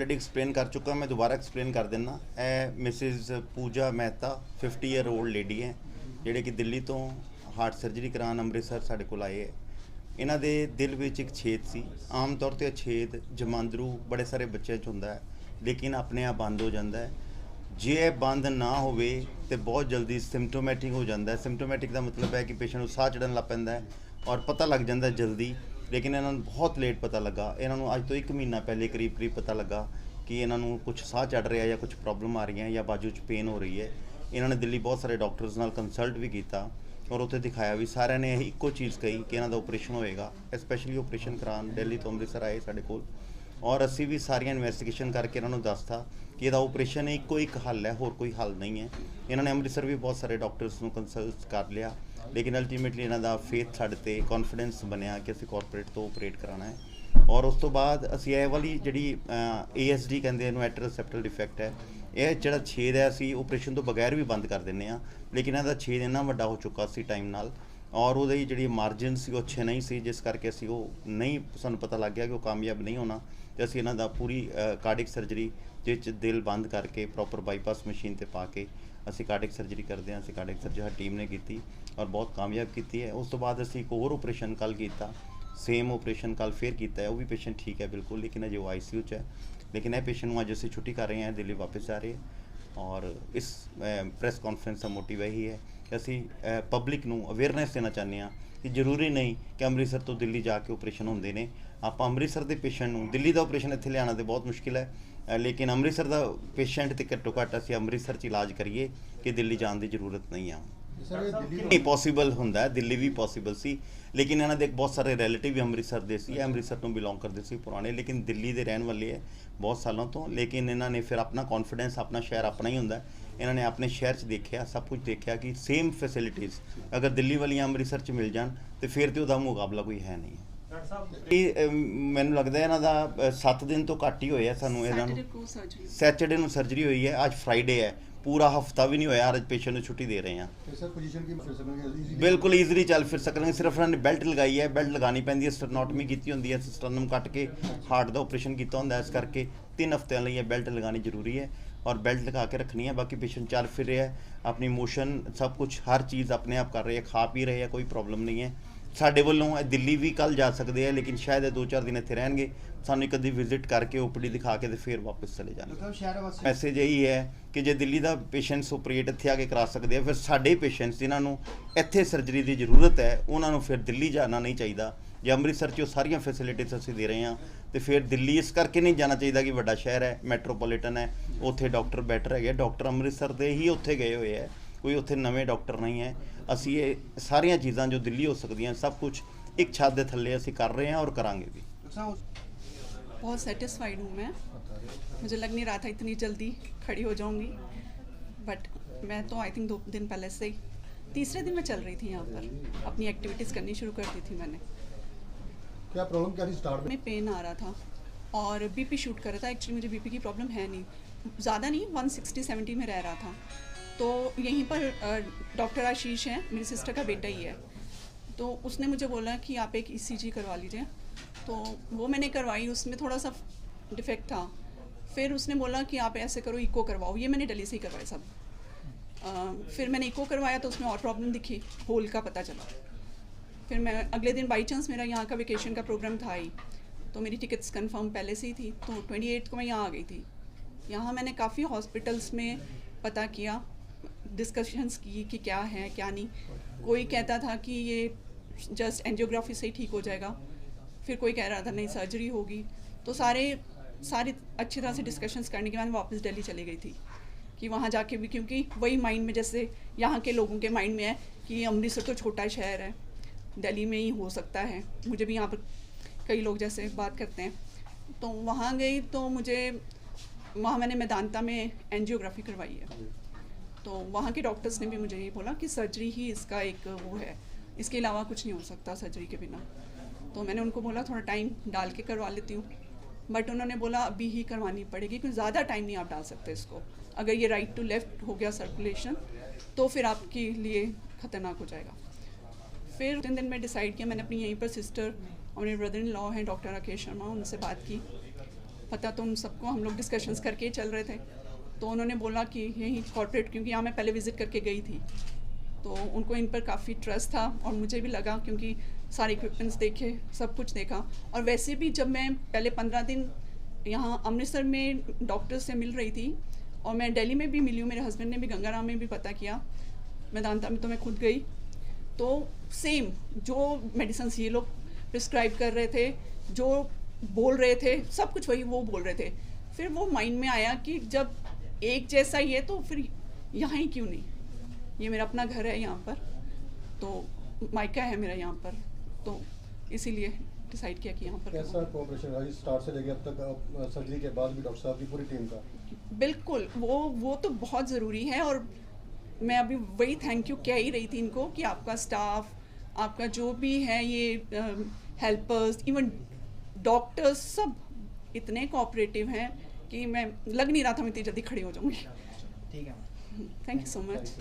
Already explain कर चुका, मैं दोबारा एक्सप्लेन कर देना। मिसिज पूजा मेहता 50 ईयर ओल्ड लेडी है, ਜਿਹੜੇ ਕਿ ਦਿੱਲੀ ਤੋਂ ਹਾਰਟ ਸਰਜਰੀ ਕਰਾਉਣ ਅੰਮ੍ਰਿਤਸਰ ਸਾਡੇ ਕੋਲ ਆਏ ਹੈ। ਇਹਨਾਂ ਦੇ ਦਿਲ ਵਿੱਚ ਇੱਕ ਛੇਦ ਸੀ। ਆਮ ਤੌਰ ਤੇ ਛੇਦ ਜਮਾਂਦਰੂ ਬੜੇ ਸਾਰੇ ਬੱਚਿਆਂ 'ਚ ਹੁੰਦਾ ਹੈ, ਲੇਕਿਨ ਆਪਣੇ ਆਪ ਬੰਦ ਹੋ ਜਾਂਦਾ ਹੈ। ਜੇ ਇਹ ਬੰਦ ਨਾ ਹੋਵੇ ਤੇ ਬਹੁਤ ਜਲਦੀ ਸਿੰਪਟੋਮੈਟਿਕ ਹੋ ਜਾਂਦਾ ਹੈ। ਸਿੰਪਟੋਮੈਟਿਕ ਦਾ ਮਤਲਬ ਹੈ ਕਿ ਪੇਸ਼ੈਂਟ ਨੂੰ ਸਾਹ ਚੜਨ ਲੱਗ ਪੈਂਦਾ ਹੈ ਔਰ ਪਤਾ ਲੱਗ ਜਾਂਦਾ ਜਲਦੀ, ਲੇਕਿਨ ਇਹਨਾਂ ਨੂੰ ਬਹੁਤ ਲੇਟ ਪਤਾ ਲੱਗਾ। ਇਹਨਾਂ ਨੂੰ ਅੱਜ ਤੋਂ 1 ਮਹੀਨਾ ਪਹਿਲੇ ਕਰੀਬ ਪਤਾ ਲੱਗਾ ਕਿ ਇਹਨਾਂ ਨੂੰ ਕੁਝ ਸਾਹ ਚੜ ਰਿਹਾ ਜਾਂ ਕੁਝ ਪ੍ਰੋਬਲਮ ਆ ਰਹੀਆਂ ਜਾਂ ਬਾਜੂ 'ਚ ਪੇਨ ਹੋ ਰਹੀ ਹੈ। ਇਹਨਾਂ ਨੇ ਦਿੱਲੀ ਬਹੁਤ ਸਾਰੇ ਡਾਕਟਰਸ ਨਾਲ ਕੰਸਲਟ ਵੀ ਕੀਤਾ ਔਰ ਉੱਥੇ ਦਿਖਾਇਆ ਵੀ। ਸਾਰਿਆਂ ਨੇ ਇਹ ਇੱਕੋ ਚੀਜ਼ ਕਹੀ ਕਿ ਇਹਨਾਂ ਦਾ ਆਪਰੇਸ਼ਨ ਹੋਏਗਾ। ਸਪੈਸ਼ਲੀ ਆਪਰੇਸ਼ਨ ਕਰਾਉਣ ਦਿੱਲੀ ਤੋਂ ਅੰਮ੍ਰਿਤਸਰ ਆਏ ਸਾਡੇ ਕੋਲ ਔਰ ਅਸੀਂ ਵੀ ਸਾਰੀਆਂ ਇਨਵੈਸਟੀਗੇਸ਼ਨ ਕਰਕੇ ਇਹਨਾਂ ਨੂੰ ਦੱਸਤਾ ਕਿ ਇਹਦਾ ਆਪਰੇਸ਼ਨ ਇੱਕੋ ਇੱਕ ਹੱਲ ਹੈ, ਹੋਰ ਕੋਈ ਹੱਲ ਨਹੀਂ ਹੈ। ਇਹਨਾਂ ਨੇ ਅੰਮ੍ਰਿਤਸਰ ਵੀ ਬਹੁਤ ਸਾਰੇ ਡਾਕਟਰਸ ਨੂੰ ਕੰਸਲਟ ਕਰ ਲਿਆ, ਲੇਕਿਨ ਅਲਟੀਮੇਟਲੀ ਇਹਨਾਂ ਦਾ ਫੇਥ ਸਾਡੇ 'ਤੇ ਕੌਨਫੀਡੈਂਸ ਬਣਿਆ ਕਿ ਅਸੀਂ ਕਾਰਪੋਰੇਟ ਤੋਂ ਆਪਰੇਟ ਕਰਾਉਣਾ ਹੈ। ਔਰ ਉਸ ਤੋਂ ਬਾਅਦ ਅਸੀਂ ਇਹ ਵਾਲੀ ਜਿਹੜੀ ASD ਕਹਿੰਦੇ ਇਹਨੂੰ ਐਟਰਲ ਸੈਪਟਲ ਡਿਫੈਕਟ ਹੈ, ਇਹ ਜਿਹੜਾ ਛੇਦ ਹੈ ਅਸੀਂ ਆਪਰੇਸ਼ਨ ਤੋਂ ਬਗੈਰ ਵੀ ਬੰਦ ਕਰ ਦਿੰਦੇ ਹਾਂ, ਲੇਕਿਨ ਇਹਦਾ ਛੇਦ ਇੰਨਾ ਵੱਡਾ ਹੋ ਚੁੱਕਾ ਸੀ ਟਾਈਮ ਨਾਲ ਔਰ ਉਹਦੀ ਜਿਹੜੀ ਮਾਰਜਨ ਸੀ ਉਹ ਅੱਛੇ ਨਹੀਂ ਸੀ, ਜਿਸ ਕਰਕੇ ਅਸੀਂ ਉਹ ਨਹੀਂ, ਸਾਨੂੰ ਪਤਾ ਲੱਗ ਗਿਆ ਕਿ ਉਹ ਕਾਮਯਾਬ ਨਹੀਂ ਹੋਣਾ ਅਤੇ ਅਸੀਂ ਇਹਨਾਂ ਦਾ ਪੂਰੀ ਕਾਰਡਿਕ ਸਰਜਰੀ ਜਿਸ 'ਚ ਦਿਲ ਬੰਦ ਕਰਕੇ ਪ੍ਰੋਪਰ ਬਾਈਪਾਸ ਮਸ਼ੀਨ 'ਤੇ ਪਾ ਕੇ ਅਸੀਂ ਕਾਰਡਿਕ ਸਰਜਰੀ ਕਰਦੇ ਹਾਂ। ਅਸੀਂ ਕਾਰਡਿਕ ਸਰਜਰੀ ਸਾਡੀ ਟੀਮ ਨੇ ਕੀਤੀ ਔਰ ਬਹੁਤ ਕਾਮਯਾਬ ਕੀਤੀ ਹੈ। ਉਸ ਤੋਂ ਬਾਅਦ ਅਸੀਂ ਇੱਕ ਹੋਰ ਆਪਰੇਸ਼ਨ ਕੱਲ੍ਹ ਕੀਤਾ, ਸੇਮ ਆਪਰੇਸ਼ਨ ਕੱਲ੍ਹ ਫੇਰ ਕੀਤਾ ਹੈ। ਉਹ ਵੀ ਪੇਸ਼ੈਂਟ ਠੀਕ ਹੈ ਬਿਲਕੁਲ, ਲੇਕਿਨ ਅਜੇ ਉਹ ICU 'ਚ ਹੈ। ਲੇਕਿਨ ਇਹ ਪੇਸ਼ੈਂਟ ਨੂੰ ਅੱਜ ਅਸੀਂ ਛੁੱਟੀ ਕਰ ਰਹੇ ਹਾਂ, ਦਿੱਲੀ ਵਾਪਸ ਜਾ ਰਹੇ ਹਾਂ। ਔਰ ਇਸ ਪ੍ਰੈਸ ਕਾਨਫਰੰਸ ਦਾ ਮੋਟਿਵ ਇਹੀ ਹੈ ਕਿ ਅਸੀਂ ਪਬਲਿਕ ਨੂੰ ਅਵੇਅਰਨੈਸ ਦੇਣਾ ਚਾਹੁੰਦੇ ਹਾਂ ਕਿ ਜ਼ਰੂਰੀ ਨਹੀਂ ਕਿ ਅੰਮ੍ਰਿਤਸਰ ਤੋਂ ਦਿੱਲੀ ਜਾ ਕੇ ਆਪਰੇਸ਼ਨ ਹੁੰਦੇ ਨੇ। ਆਪਾਂ ਅੰਮ੍ਰਿਤਸਰ ਦੇ ਪੇਸ਼ੈਂਟ ਨੂੰ ਦਿੱਲੀ ਦਾ ਆਪਰੇਸ਼ਨ ਇੱਥੇ ਲਿਆਉਣਾ ਤਾਂ ਬਹੁਤ ਮੁਸ਼ਕਿਲ ਹੈ, ਲੇਕਿਨ ਅੰਮ੍ਰਿਤਸਰ ਦਾ ਪੇਸ਼ੈਂਟ ਤੇ ਘੱਟੋ ਘੱਟ ਅਸੀਂ ਅੰਮ੍ਰਿਤਸਰ 'ਚ ਇਲਾਜ ਕਰੀਏ ਕਿ ਦਿੱਲੀ ਜਾਣ ਦੀ ਜ਼ਰੂਰਤ ਨਹੀਂ ਆ। ਨਹੀਂ ਪੋਸੀਬਲ ਹੁੰਦਾ, ਦਿੱਲੀ ਵੀ ਪੋਸੀਬਲ ਸੀ, ਲੇਕਿਨ ਇਹਨਾਂ ਦੇ ਬਹੁਤ ਸਾਰੇ ਰਿਲੇਟਿਵ ਵੀ ਅੰਮ੍ਰਿਤਸਰ ਦੇ ਸੀ, ਅੰਮ੍ਰਿਤਸਰ ਤੋਂ ਬਿਲੋਂਗ ਕਰਦੇ ਸੀ ਪੁਰਾਣੇ, ਲੇਕਿਨ ਦਿੱਲੀ ਦੇ ਰਹਿਣ ਵਾਲੇ ਹੈ ਬਹੁਤ ਸਾਲਾਂ ਤੋਂ। ਲੇਕਿਨ ਇਹਨਾਂ ਨੇ ਫਿਰ ਆਪਣਾ ਕੌਨਫੀਡੈਂਸ, ਆਪਣਾ ਸ਼ਹਿਰ ਆਪਣਾ ਹੀ ਹੁੰਦਾ, ਇਹਨਾਂ ਨੇ ਆਪਣੇ ਸ਼ਹਿਰ 'ਚ ਦੇਖਿਆ, ਸਭ ਕੁਝ ਦੇਖਿਆ ਕਿ ਸੇਮ ਫੈਸਿਲਿਟੀਜ਼ ਅਗਰ ਦਿੱਲੀ ਵਾਲੀਆਂ ਅੰਮ੍ਰਿਤਸਰ 'ਚ ਮਿਲ ਜਾਣ ਤੇ ਫਿਰ ਤੇ ਉਹਦਾ ਮੁਕਾਬਲਾ ਕੋਈ ਹੈ ਨਹੀਂ। ਇਹ ਮੈਨੂੰ ਲੱਗਦਾ ਇਹਨਾਂ ਦਾ 7 ਦਿਨ ਤੋਂ ਘੱਟ ਹੀ ਹੋਇਆ ਸਾਨੂੰ। ਇਹਨਾਂ ਨੂੰ ਸੈਟਰਡੇ ਨੂੰ ਸਰਜਰੀ ਹੋਈ ਹੈ, ਅੱਜ ਫਰਾਈਡੇ ਹੈ, ਪੂਰਾ ਹਫਤਾ ਵੀ ਨਹੀਂ ਹੋਇਆ। ਅੱਜ ਪੇਸ਼ੈਂਟ ਨੂੰ ਛੁੱਟੀ ਦੇ ਰਹੇ ਹਾਂ। ਬਿਲਕੁਲ ਈਜ਼ੀਲੀ ਚੱਲ ਫਿਰ ਸਕਣਗੇ। ਸਿਰਫ ਇਹਨਾਂ ਨੇ ਬੈਲਟ ਲਗਾਈ ਹੈ, ਬੈਲਟ ਲਗਾਉਣੀ ਪੈਂਦੀ ਹੈ, ਸਟਰਨੋਟਮੀ ਕੀਤੀ ਹੁੰਦੀ ਹੈ, ਸਟਰਨਮ ਕੱਟ ਕੇ ਹਾਰਟ ਦਾ ਆਪਰੇਸ਼ਨ ਕੀਤਾ ਹੁੰਦਾ, ਇਸ ਕਰਕੇ 3 ਹਫ਼ਤਿਆਂ ਲਈ ਇਹ ਬੈਲਟ ਲਗਾਉਣੀ ਜ਼ਰੂਰੀ ਹੈ ਔਰ ਬੈਲਟ ਲਗਾ ਕੇ ਰੱਖਣੀ ਹੈ। ਬਾਕੀ ਪੇਸ਼ੈਂਟ ਚੱਲ ਫਿਰ ਰਿਹਾ ਹੈ, ਆਪਣੀ ਮੋਸ਼ਨ ਸਭ ਕੁਝ ਹਰ ਚੀਜ਼ ਆਪਣੇ ਆਪ ਕਰ ਰਹੇ ਹੈ, ਖਾ ਪੀ ਰਹੇ ਹੈ, ਕੋਈ ਪ੍ਰੋਬਲਮ ਨਹੀਂ ਹੈ। ਸਾਡੇ ਵੱਲੋਂ ਦਿੱਲੀ ਵੀ ਕੱਲ੍ਹ ਜਾ ਸਕਦੇ ਆ, ਲੇਕਿਨ ਸ਼ਾਇਦ ਇਹ 2-4 ਦਿਨ ਇੱਥੇ ਰਹਿਣਗੇ। ਸਾਨੂੰ ਇੱਕ ਅੱਧੀ ਵਿਜ਼ਿਟ ਕਰਕੇ OPD ਦਿਖਾ ਕੇ ਤੇ ਫਿਰ ਵਾਪਸ ਚਲੇ ਜਾਣਗੇ। ਮੈਸੇਜ ਇਹੀ ਹੈ ਕਿ ਜੇ ਦਿੱਲੀ ਦਾ ਪੇਸ਼ੈਂਟਸ ਆਪਰੇਟ ਇੱਥੇ ਆ ਕੇ ਕਰਾ ਸਕਦੇ ਆ, ਫਿਰ ਸਾਡੇ ਪੇਸ਼ੈਂਟਸ ਜਿਨ੍ਹਾਂ ਨੂੰ ਇੱਥੇ ਸਰਜਰੀ ਦੀ ਜ਼ਰੂਰਤ ਹੈ ਉਹਨਾਂ ਨੂੰ ਫਿਰ ਦਿੱਲੀ ਜਾਣਾ ਨਹੀਂ ਚਾਹੀਦਾ। ਜੇ ਅੰਮ੍ਰਿਤਸਰ 'ਚ ਉਹ ਸਾਰੀਆਂ ਫੈਸਿਲਿਟੀਜ਼ ਅਸੀਂ ਦੇ ਰਹੇ ਹਾਂ ਤੇ ਫਿਰ ਦਿੱਲੀ ਇਸ ਕਰਕੇ ਨਹੀਂ ਜਾਣਾ ਚਾਹੀਦਾ ਕਿ ਵੱਡਾ ਸ਼ਹਿਰ ਹੈ, ਮੈਟਰੋਪੋਲੀਟਨ ਹੈ, ਉੱਥੇ ਡਾਕਟਰ ਬੈਟਰ ਹੈਗੇ। ਡਾਕਟਰ ਅੰਮ੍ਰਿਤਸਰ ਦੇ ਹੀ ਉੱਥੇ ਗਏ ਹੋਏ ਹੈ, ਕੋਈ ਉੱਥੇ ਨਵੇਂ ਡਾਕਟਰ ਨਹੀਂ ਹੈ। ਅਸੀਂ ਇਹ ਸਾਰੀਆਂ ਚੀਜ਼ਾਂ ਜੋ ਦਿੱਲੀ ਹੋ ਸਕਦੀਆਂ ਸਭ ਕੁਝ ਇੱਕ ਛੱਤ ਦੇ ਥੱਲੇ ਅਸੀਂ ਕਰ ਰਹੇ हैं और करांगे भी। बहुत सेटिस्फाइड हूँ मैं, मुझे लग नहीं रहा था इतनी जल्दी खड़ी हो जाऊँगी, बट मैं तो आई थिंक 2 दिन पहले से ही, तीसरे दिन मैं चल रही थी यहाँ पर, अपनी एक्टिविटीज़ करनी शुरू कर दी थी मैंने। क्या प्रॉब्लम क्या थी स्टार्ट में? पेन आ रहा था और BP शूट कर रहा था। एक्चुअली मुझे BP की प्रॉब्लम है नहीं, ज़्यादा नहीं, 160-70 में रह रहा था। तो यहीं पर डॉक्टर आशीष हैं, मेरी सिस्टर का बेटा ही है, तो उसने मुझे बोला कि आप एक ECG करवा लीजिए। तो वो मैंने करवाई, उसमें थोड़ा सा डिफेक्ट था। फिर उसने बोला कि आप ऐसे करो, इको करवाओ। ये मैंने दिल्ली से ही करवाए सब। फिर मैंने इको करवाया तो उसमें और प्रॉब्लम दिखी, होल का पता चला। फिर मैं अगले दिन बाई चांस मेरा यहाँ का वेकेशन का प्रोग्राम था ही, तो मेरी टिकट्स कंफर्म पहले से ही थी, तो 28 को मैं यहाँ आ गई थी। यहाँ मैंने काफ़ी हॉस्पिटल्स में पता किया, डिस्कशंस की कि क्या है क्या नहीं। कोई कहता था कि ये जस्ट एंजियोग्राफी से ही ठीक हो जाएगा, फिर कोई कह रहा था नहीं सर्जरी होगी। तो सारी अच्छी तरह से डिस्कशंस करने के बाद मैं वापस दिल्ली चली गई थी कि वहाँ जाके भी, क्योंकि वही माइंड में जैसे यहाँ के लोगों के माइंड में है कि अमृतसर तो छोटा शहर है, दिल्ली में ही हो सकता है। मुझे भी यहाँ पर कई लोग जैसे बात करते हैं, तो वहाँ गई तो मुझे वहाँ मैंने मेदांता में एंजियोग्राफी करवाई है। तो वहाँ के डॉक्टर्स ने भी मुझे ये बोला कि सर्जरी ही इसका एक वो है, इसके अलावा कुछ नहीं हो सकता सर्जरी के बिना। तो मैंने उनको बोला थोड़ा टाइम डाल के करवा लेती हूँ, बट उन्होंने बोला अभी ही करवानी पड़ेगी क्योंकि ज़्यादा टाइम नहीं आप डाल सकते इसको। अगर ये राइट टू लेफ़्ट हो गया सर्कुलेशन तो फिर आपके लिए ख़तरनाक हो जाएगा। फिर 3 दिन में डिसाइड किया, मैंने अपनी यहीं पर सिस्टर और मेरे ब्रदर इन लॉ हैं डॉक्टर राकेश शर्मा, उनसे बात की पता तो उन सबको, हम लोग डिस्कशंस करके ही चल रहे थे। तो उन्होंने बोला कि यहीं कॉर्पोरेट, क्योंकि यहाँ मैं पहले विज़िट करके गई थी, तो उनको इन पर काफ़ी ट्रस्ट था और मुझे भी लगा, क्योंकि सारे इक्विपमेंट्स देखे, सब कुछ देखा। और वैसे भी जब मैं पहले 15 दिन यहाँ अमृतसर में डॉक्टर से मिल रही थी, और मैं दिल्ली में भी मिली हूँ, मेरे हस्बैंड ने भी गंगाराम में भी पता किया, मेदांता में तो मैं खुद गई, तो सेम जो मेडिसिन ये लोग प्रिस्क्राइब कर रहे थे, जो बोल रहे थे, सब कुछ वही वो बोल रहे थे। फिर वो माइंड में आया कि जब एक जैसा ही है तो फिर यहाँ ही क्यों नहीं, ये मेरा अपना घर है यहाँ पर, तो मायका है मेरा यहाँ पर, तो इसीलिए डिसाइड किया कि यहाँ पर कैसा कोऑपरेशन रहा स्टार्ट से लेकर अब तक, सर्जरी के बाद भी डॉक्टर साहब की पूरी टीम का? बिल्कुल, वो तो बहुत ज़रूरी है। और मैं अभी वही थैंक यू कह ही रही थी इनको कि आपका स्टाफ, आपका जो भी है, ये हेल्पर्स, इवन डॉक्टर्स, सब इतने कोऑपरेटिव हैं कि मैं लग नहीं रहा था मैं इतनी जल्दी खड़ी हो जाऊँगी। ठीक है। Thank you so much.